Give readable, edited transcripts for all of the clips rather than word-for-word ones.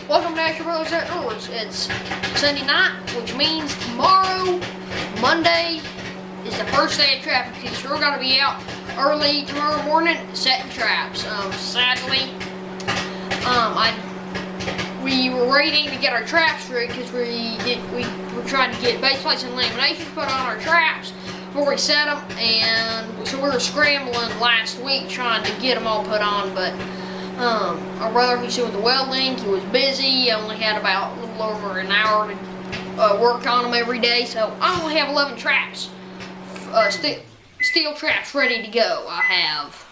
Welcome to AsherBros.Outdoors. It's Sunday night, which means tomorrow, Monday, is the first day of trapping season. So we're going to be out early tomorrow morning setting traps. Sadly, we were waiting to get our traps ready because we were trying to get base plates and laminations put on our traps before we set them, and so we were scrambling last week trying to get them all put on, but our brother who's doing the welding, he was busy. I only had about a little over an hour to work on them every day, so I only have 11 traps, steel traps ready to go. I have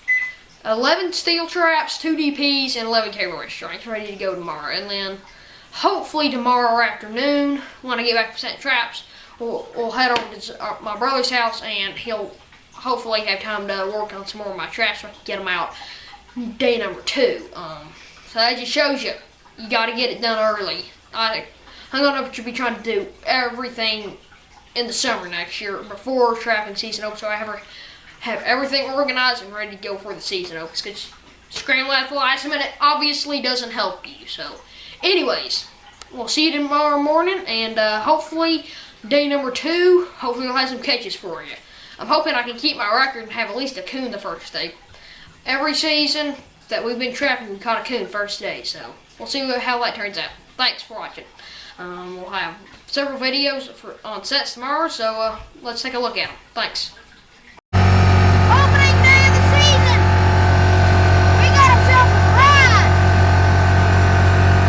11 steel traps, 2 DPs, and 11 cable restraints ready to go tomorrow. And then hopefully tomorrow afternoon, when I get back from setting traps, we'll head over to my brother's house, and he'll hopefully have time to work on some more of my traps so I can get them out day number 2. So that just shows you got to get it done early. I'm going to be trying to do everything in the summer next year before trapping season opens, so I have everything organized and ready to go for the season opens. Because scrambling at the last minute obviously doesn't help you. So anyways, we'll see you tomorrow morning, and hopefully day number 2, hopefully we'll have some catches for you. I'm hoping I can keep my record and have at least a coon the first day. Every season that we've been trapping, we caught a coon first day, so we'll see how that turns out. Thanks for watching. We'll have several videos on sets tomorrow, so let's take a look at them. Thanks. Opening day of the season! We got ourselves a ride!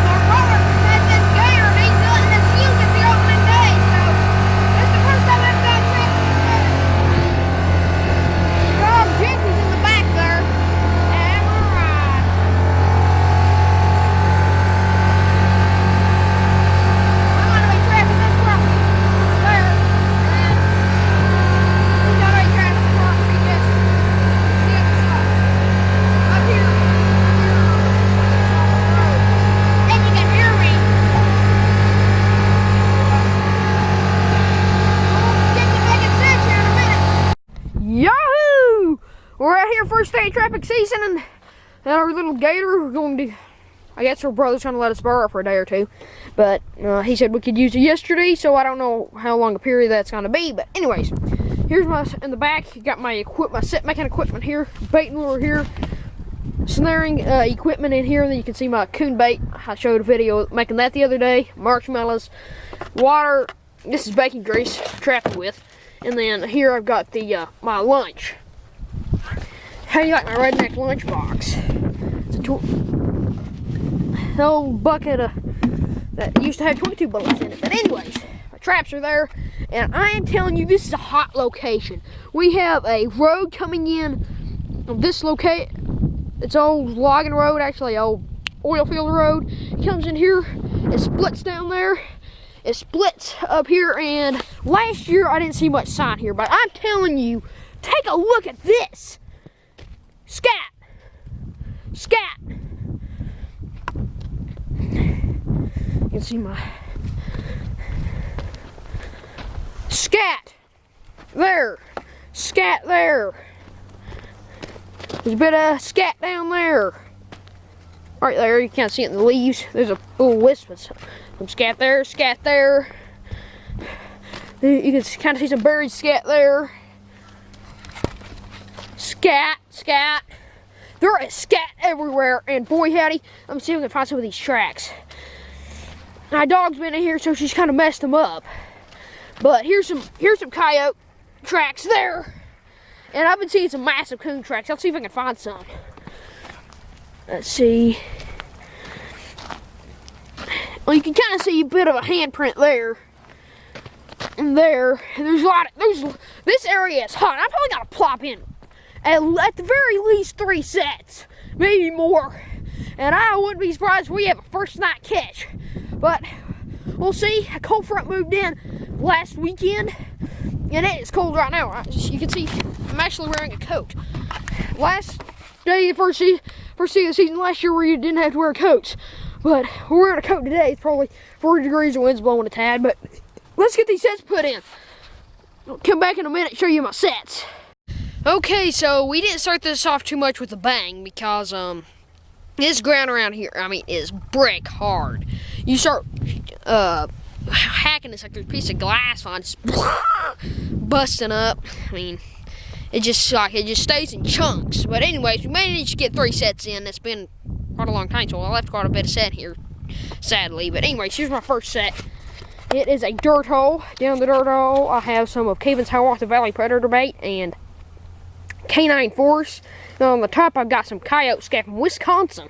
Our brother had this gator and he's letting us use it the opening day, so this is the first time I've done trapping today. Dog Jesse's in the back there. And we're riding. I'm going to be trapping this property there, and he's already trapping the property just the other side. Up here. And you can hear me. We'll get to making sense here in a minute. Yahoo! We're out here first day of trapping season, and our little gator, we're going to, I guess our brother's trying to let us borrow it for a day or 2, but he said we could use it yesterday, so I don't know how long a period that's going to be. But anyways, here's my, in the back, got my set making equipment here, baiting lure here, snaring equipment in here, and then you can see my coon bait. I showed a video making that the other day, marshmallows, water, this is bacon grease, trapping with, and then here I've got the my lunch. How do you like my redneck lunch box? It's an old bucket that used to have 22 bullets in it. But anyways, my traps are there, and I am telling you, this is a hot location. We have a road coming in on this location. It's old logging road, actually old oil field road. It comes in here, it splits down there, it splits up here, and last year I didn't see much sign here, but I'm telling you, take a look at this. Scat! Scat! You can see my scat there, scat there. There's a bit of scat down there. Right there, you can't see it in the leaves. There's a little wisp of some scat there, scat there. You can kind of see some buried scat there. Scat, scat. There is scat everywhere, and boy howdy, let me see if I can find some of these tracks. My dog's been in here, so she's kind of messed them up. But here's some coyote tracks there, and I've been seeing some massive coon tracks. I'll see if I can find some. Let's see. Well, you can kind of see a bit of a handprint there, and there. And there's a lot of this area is hot. I'm probably gonna plop in at the very least 3 sets, maybe more. And I wouldn't be surprised if we have a first night catch. But we'll see. A cold front moved in last weekend, and it is cold right now. You can see I'm actually wearing a coat. Last day, first day of the season last year, we didn't have to wear coats. But we're wearing a coat today. It's probably 40 degrees, the wind's blowing a tad. But let's get these sets put in. I'll come back in a minute and show you my sets. Okay, so we didn't start this off too much with a bang because This ground around here, I mean, is brick hard. You start hacking this like a piece of glass on, just busting up. I mean, it just stays in chunks. But anyways, we managed to get 3 sets in. It's been quite a long time, so I left quite a bit of set here, sadly. But anyways, here's my first set. It is a dirt hole. Down the dirt hole, I have some of Caven's Hiawatha Valley Predator bait and Canine Force. And on the top, I've got some coyote scat from Wisconsin.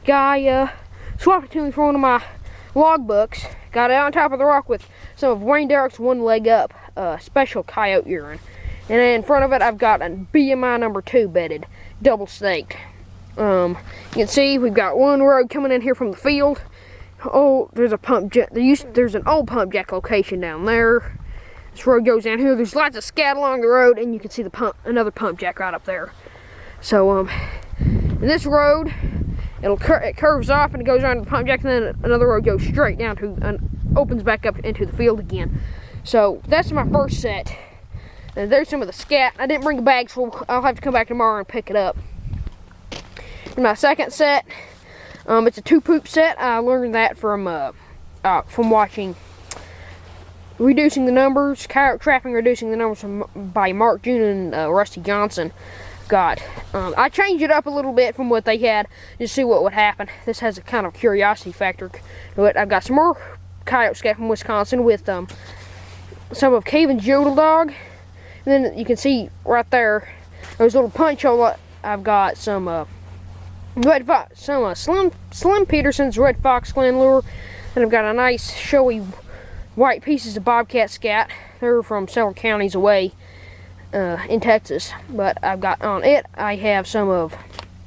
Guy swapped it to me for one of my logbooks. Got it on top of the rock with some of Wayne Derrick's One Leg Up special coyote urine. And in front of it, I've got a BMI number 2 bedded, double staked. You can see we've got one road coming in here from the field. Oh, there's a pump jack. There's an old pump jack location down there. This road goes down here. There's lots of scat along the road, and you can see the another pump jack right up there. So, in this road, it curves off and it goes around the pump jack, and then another road goes straight down to and opens back up into the field again. So that's my first set. And there's some of the scat. I didn't bring a bag, so I'll have to come back tomorrow and pick it up. And my second set, it's a 2-poop set. I learned that from watching Reducing the Numbers, Coyote Trapping, Reducing the Numbers by Mark June and Rusty Johnson. I changed it up a little bit from what they had just to see what would happen. This has a kind of curiosity factor to it. I've got some more coyote scat from Wisconsin with some of Caven's Yodel Dog. And then you can see right there, there's a little punch hole. I've got some Slim Peterson's Red Fox Glen Lure. And I've got a nice showy white pieces of bobcat scat. They're from several counties away in Texas. But I've got on it, I have some of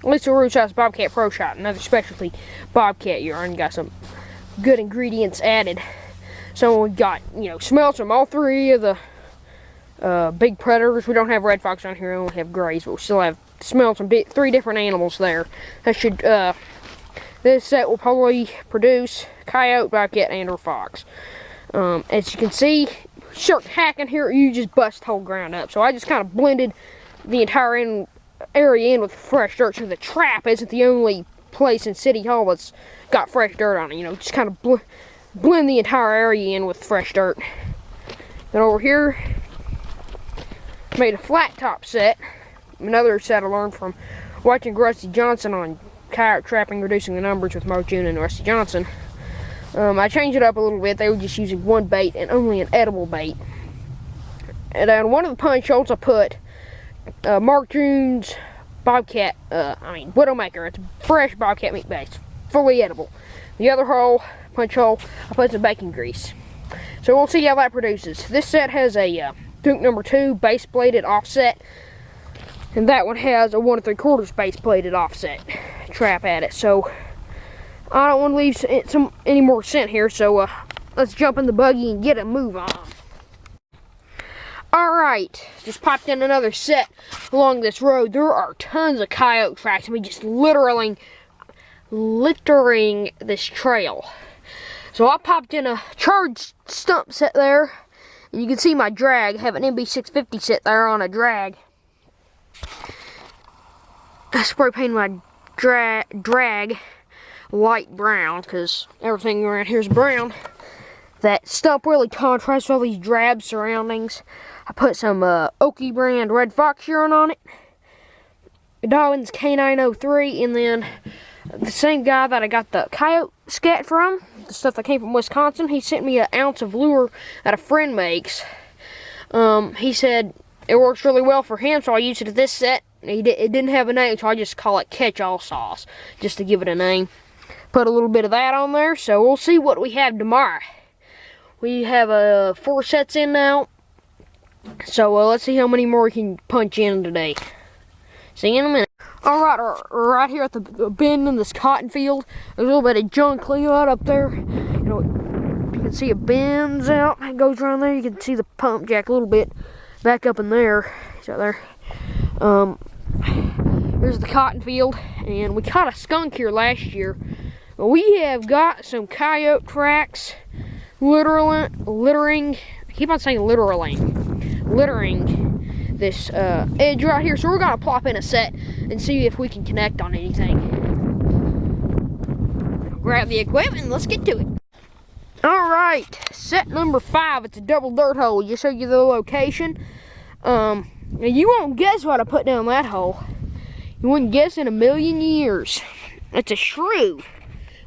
Lisa Root's House Bobcat Pro Shot, another specialty bobcat urine. Got some good ingredients added. So we got, smells from all 3 of the big predators. We don't have red fox on here, we only have grays, but we still have smells from 3 different animals there. This set will probably produce coyote, bobcat, and or fox. As you can see, start hacking here, you just bust the whole ground up. So I just kind of blended the entire area in with fresh dirt, so the trap isn't the only place in City Hall that's got fresh dirt on it. Just kind of blend the entire area in with fresh dirt. Then over here, made a flat top set. Another set I learned from watching Rusty Johnson on Coyote Trapping, Reducing the Numbers with Mark June and Rusty Johnson. I changed it up a little bit. They were just using one bait and only an edible bait. And on one of the punch holes I put Mark June's Bobcat, Widowmaker. It's fresh bobcat meat base, fully edible. The other punch hole, I put some bacon grease. So we'll see how that produces. This set has a Duke number 2 base bladed offset, and that one has a 1 3/4 base bladed offset trap at it. So I don't want to leave any more scent here, so let's jump in the buggy and get a move on. Alright, just popped in another set along this road. There are tons of coyote tracks. I mean, just littering this trail. So I popped in a charged stump set there. And you can see my drag. I have an MB650 set there on a drag. I spray painted my drag light brown because everything around here is brown. That stump really contrasts with all these drab surroundings. I put some Okie brand Red Fox urine on it. Darwin's K903, and then the same guy that I got the coyote scat from, the stuff that came from Wisconsin, he sent me an ounce of lure that a friend makes. He said it works really well for him, so I used it at this set. It didn't have a name, so I just call it catch-all sauce, just to give it a name. Put a little bit of that on there, so we'll see what we have tomorrow. We have 4 sets in now, so let's see how many more we can punch in today. See you in a minute. Alright, right here at the bend in this cotton field, there's a little bit of junk out up there. You can see it bends out, it goes around there. You can see the pump jack a little bit back up in there. So there. Here's the cotton field, and we caught a skunk here last year. We have got some coyote tracks littering. I keep on saying littering this edge right here. So we're gonna plop in a set and see if we can connect on anything. grab the equipment and let's get to it. Alright, set number 5. It's a double dirt hole. Just show you the location. Now you won't guess what I put down that hole. You wouldn't guess in a million years. It's a shrew.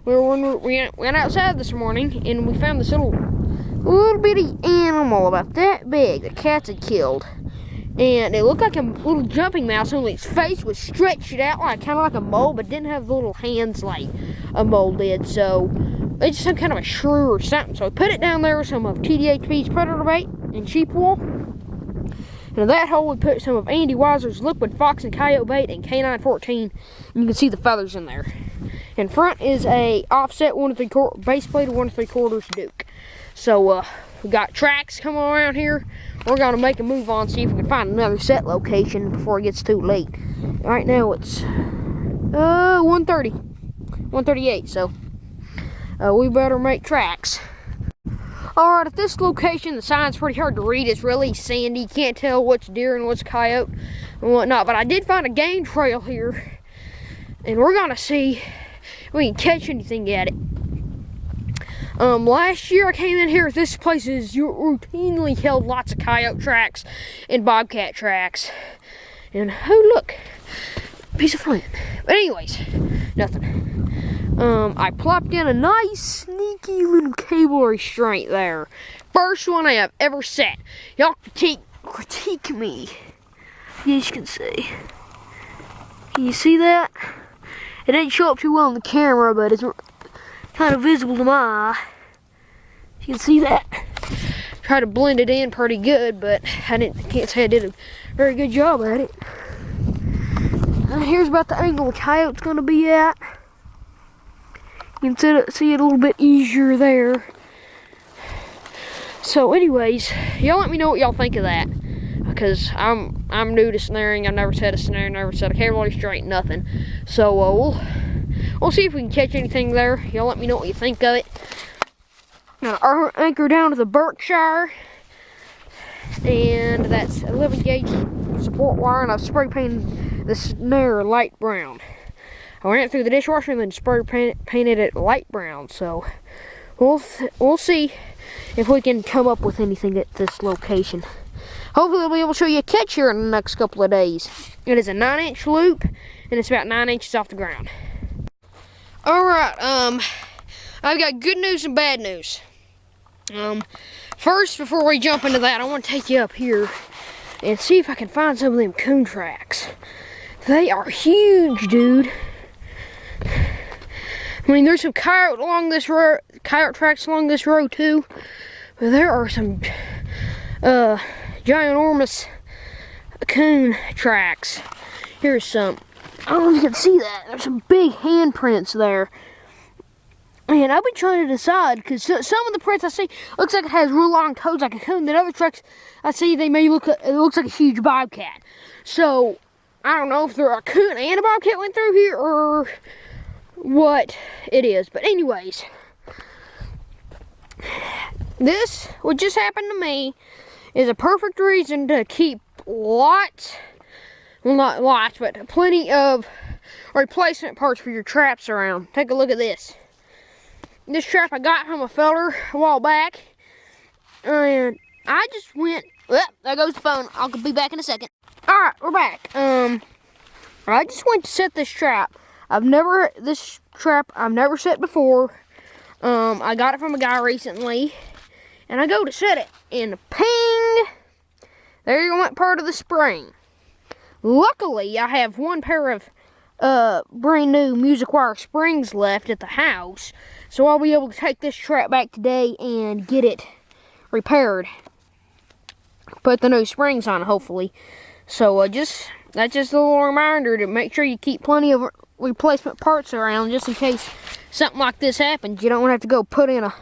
We went outside this morning and we found this little bitty animal about that big that cats had killed. And it looked like a little jumping mouse, only its face was stretched out like kind of like a mole, but didn't have the little hands like a mole did. So it's some kind of a shrew or something. So I put it down there with some of TDHP's predator bait and sheep wool. And in that hole we put some of Andy Weiser's liquid fox and coyote bait and K9 14. And you can see the feathers in there. In front is a offset 1 3/4 base plate of 1 3/4 Duke. So we got tracks coming around here. We're gonna make a move on, see if we can find another set location before it gets too late. Right now it's 1:38, so we better make tracks. Alright, at this location the sign's pretty hard to read. It's really sandy. You can't tell what's deer and what's coyote and whatnot. But I did find a game trail here, and we're gonna see if we can catch anything at it. Last year I came in here, this place is routinely held lots of coyote tracks and bobcat tracks. And oh look, piece of flint. But anyways, nothing. I plopped in a nice sneaky little cable restraint there. First one I have ever set. Y'all critique me. As you can see. Can you see that? It didn't show up too well on the camera, but it's kind of visible to my eye. You can see that. Try to blend it in pretty good, but can't say I did a very good job at it. Here's about the angle the coyote's gonna be at. You can see it a little bit easier there. So anyways, y'all let me know what y'all think of that. Because I'm new to snaring. I've never set a snare, never set a cable restraint, nothing. So we'll see if we can catch anything there. Y'all let me know what you think of it. Now our anchor down to the Berkshire, and that's 11 gauge support wire, and I've spray painted the snare light brown. I ran it through the dishwasher and then spray painted it light brown. So we'll see if we can come up with anything at this location. Hopefully we'll be able to show you a catch here in the next couple of days. It is a 9-inch loop, and it's about 9 inches off the ground. Alright, I've got good news and bad news. First, before we jump into that, I want to take you up here and see if I can find some of them coon tracks. They are huge, dude. I mean, there's some coyote tracks along this road too, but there are some ginormous coon tracks. Here's some. I don't know if you can see that. There's some big handprints there. And I've been trying to decide, because some of the prints I see looks like it has real long toes like a coon. Then other tracks I see, it looks like a huge bobcat. So I don't know if they're a coon and a bobcat went through here or what it is. But anyways, this, what just happened to me, is a perfect reason to keep lots, well not lots, but plenty of replacement parts for your traps around. Take a look at this. This trap I got from a feller a while back, and I just went, well, there goes the phone. I'll be back in a second. Alright, we're back. I just went to set this trap. I've never set before. I got it from a guy recently, and I go to set it, and ping, there went part of the spring. Luckily, I have one pair of brand new music wire springs left at the house, so I'll be able to take this trap back today and get it repaired. Put the new springs on, hopefully. So that's just a little reminder to make sure you keep plenty of replacement parts around, just in case something like this happens. You don't want to have to go put in a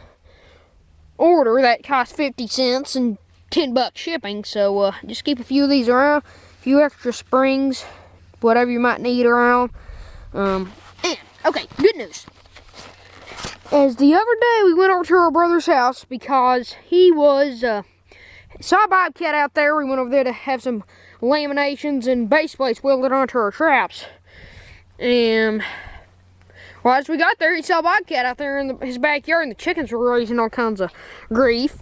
order that costs 50 cents and $10 shipping. So just keep a few of these around, a few extra springs, whatever you might need around. And okay, good news. As the other day we went over to our brother's house because he was saw a bobcat out there. We went over there to have some laminations and base plates welded onto our traps, and Well, as we got there, he saw a bobcat out there in his backyard, and the chickens were raising all kinds of grief.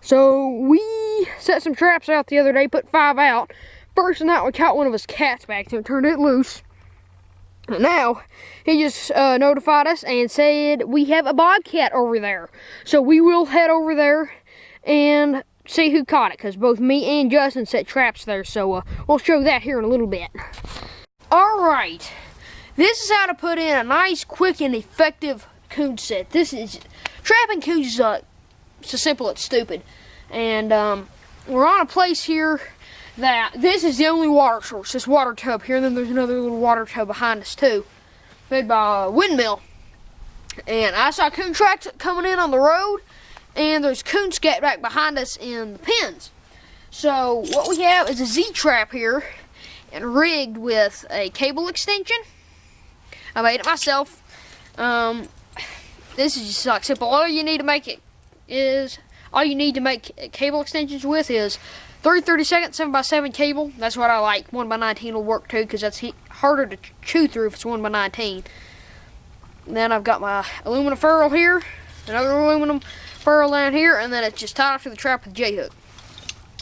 So we set some traps out the other day, put 5 out. First night we caught one of his cats back there and turned it loose. And now he just notified us and said we have a bobcat over there. So we will head over there and see who caught it, because both me and Justin set traps there. So we'll show that here in a little bit. Alright, this is how to put in a nice, quick, and effective coon set. This is, trapping coons is so simple it's stupid. And we're on a place here that this is the only water source, this water tub here, and then there's another little water tub behind us too, made by a windmill. And I saw coon tracks coming in on the road, and there's coon scat back behind us in the pens. So what we have is a Z-trap here, and rigged with a cable extension. I made it myself. This is just like simple. All you need to make cable extensions with is 3/32 7x7 cable. That's what I like. 1x19 will work too, because that's harder to chew through if it's 1x19. And then I've got my aluminum ferrule here, another aluminum ferrule down here, and then it's just tied off to the trap with a J-hook.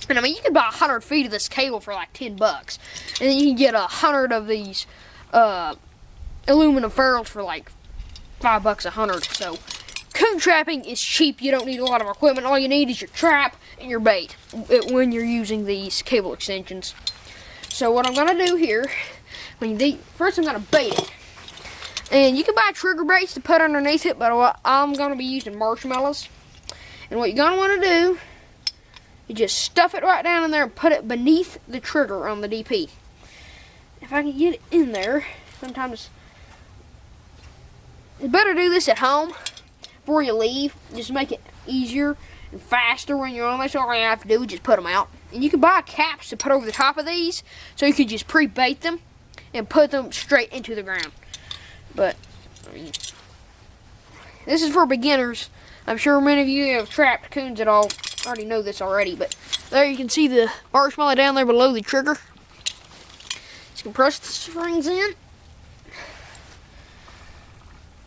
And I mean, you can buy 100 feet of this cable for like $10, and then you can get 100 of these aluminum ferrules for like $5 100. So coon trapping is cheap. You don't need a lot of equipment. All you need is your trap and your bait when you're using these cable extensions. So what I'm going to do here, first I'm going to bait it. And you can buy trigger baits to put underneath it, but I'm going to be using marshmallows. And what you're going to want to do, you just stuff it right down in there and put it beneath the trigger on the DP. If I can get it in there, sometimes it's better to do this at home before you leave. Just make it easier and faster when you're on this. All you have to do is just put them out. And you can buy caps to put over the top of these, so you could just pre-bait them and put them straight into the ground. But I mean, this is for beginners. I'm sure many of you have trapped coons at all already know this already, but there you can see the marshmallow down there below the trigger. Just can press the springs in.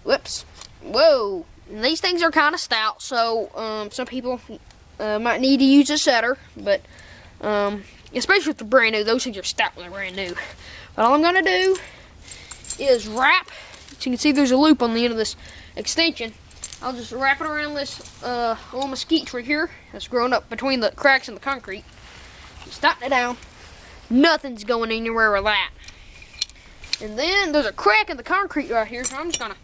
Whoops. Whoa. And these things are kind of stout, so some people might need to use a setter, but especially if they're brand new, those things are stout when they're brand new. But all I'm going to do is wrap. So you can see there's a loop on the end of this extension. I'll just wrap it around this little mesquite tree here that's growing up between the cracks in the concrete. Just tighten it down. Nothing's going anywhere with that. And then there's a crack in the concrete right here, so I'm just going to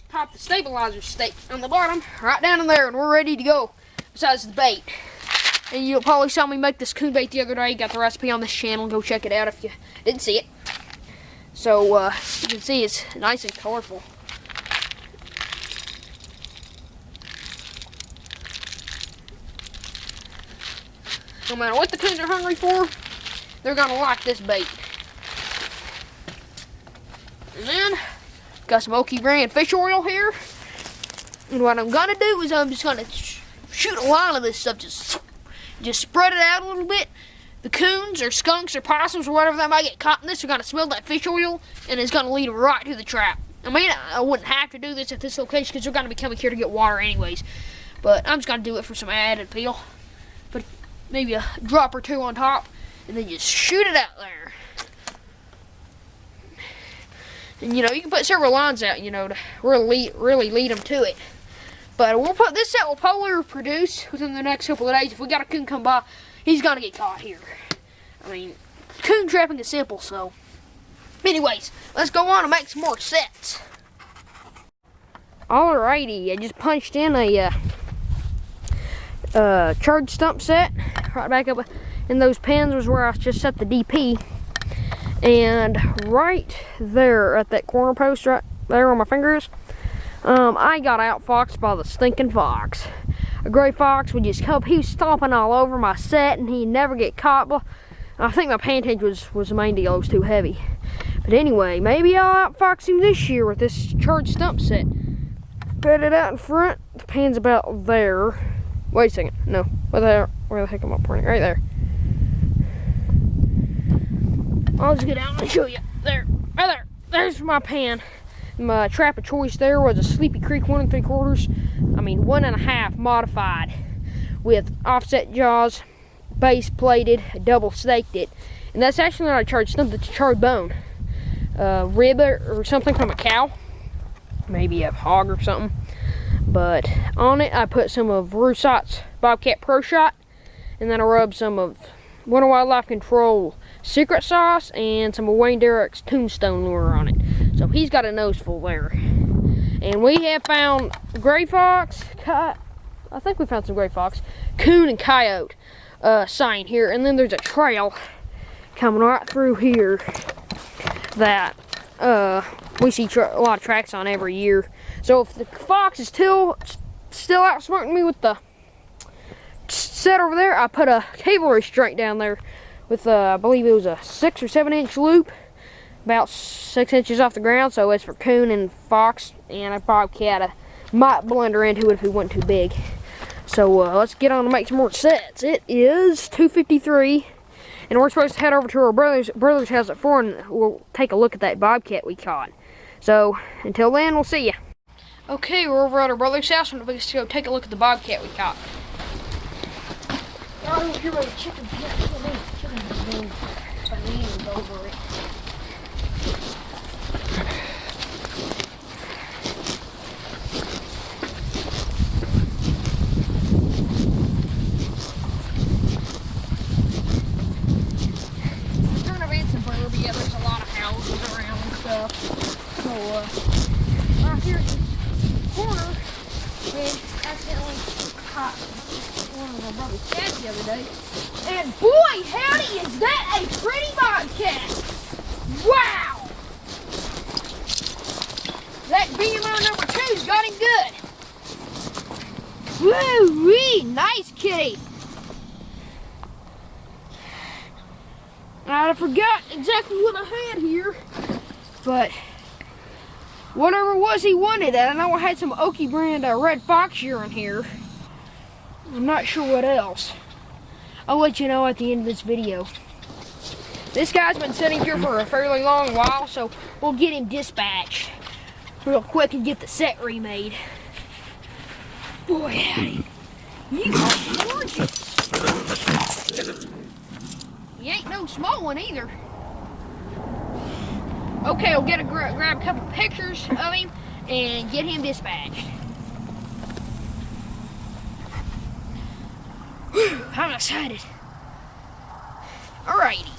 pop the stabilizer stake on the bottom right down in there, and we're ready to go. Besides the bait. And you'll probably saw me make this coon bait the other day. Got the recipe on this channel. Go check it out if you didn't see it. So you can see it's nice and colorful. No matter what the coons are hungry for, they're gonna like this bait. And then got some Oki brand fish oil here. And what I'm gonna do is I'm just gonna shoot a line of this stuff, just spread it out a little bit. The coons or skunks or possums or whatever that might get caught in this are gonna smell that fish oil, and it's gonna lead them right to the trap. I mean, I wouldn't have to do this at this location because they're gonna be coming here to get water anyways. But I'm just gonna do it for some added appeal. Put maybe a drop or two on top, and then just shoot it out there. And you know, you can put several lines out, you know, to really lead them to it. But we'll put this set will probably produce within the next couple of days. If we got a coon come by, he's gonna get caught here. I mean, coon trapping is simple, so. Anyways, let's go on and make some more sets. Alrighty, I just punched in a charge stump set. Right back up in those pens was where I just set the DP. And right there at that corner post right there where my finger is, I got outfoxed by the stinking fox. A gray fox would just come, he was stomping all over my set and he'd never get caught. But I think my pantage was the main deal, it was too heavy. But anyway, maybe I'll outfox him this year with this charged stump set. Put it out in front, the pan's about there. Wait a second, no, where the heck am I pointing? Right there. I'll just get out and show you. There, right there. There's my pan. My trap of choice there was a Sleepy Creek 1 1.5 modified with offset jaws, base plated, double staked it. And that's actually not a charred stump, that's a charred bone. Rib or something from a cow, maybe a hog or something. But on it I put some of Rusat's Bobcat Pro Shot, and then I rubbed some of Winter Wildlife Control Secret Sauce and some of Wayne Derek's Tombstone Lure on it. So he's got a nose full there. And we have found gray fox, I think we found some gray fox, coon and coyote sign here. And then there's a trail coming right through here that we see a lot of tracks on every year. So if the fox is still outsmarting me with the set over there, I put a cable restraint down there with I believe it was a 6 or 7 inch loop, about 6 inches off the ground. So it's for coon and fox, and a bobcat I might blend her into it if it wasn't too big. So let's get on to make some more sets. It is 2:53. And we're supposed to head over to our brother's house at 4, and we'll take a look at that bobcat we caught. So, until then, we'll see ya. Okay, we're over at our brother's house, and let's go take a look at the bobcat we caught. Oh, here are the chickens. Chickens are doing bananas over it. Yeah, there's a lot of houses around and stuff. So, right here in the corner, we accidentally caught one of my brother's cats the other day. And boy, howdy, is that a pretty bobcat! Wow! That BMO number 2's got him good. Woo-wee, nice kitty. I forgot exactly what I had here, but whatever it was he wanted, I know I had some Okie brand red fox urine here. I'm not sure what else. I'll let you know at the end of this video. This guy's been sitting here for a fairly long while, so we'll get him dispatched real quick and get the set remade. Boy, howdy. You are gorgeous. You ain't no small one either. Okay, we'll get grab a couple pictures of him and get him dispatched. Whew, I'm excited. Alrighty.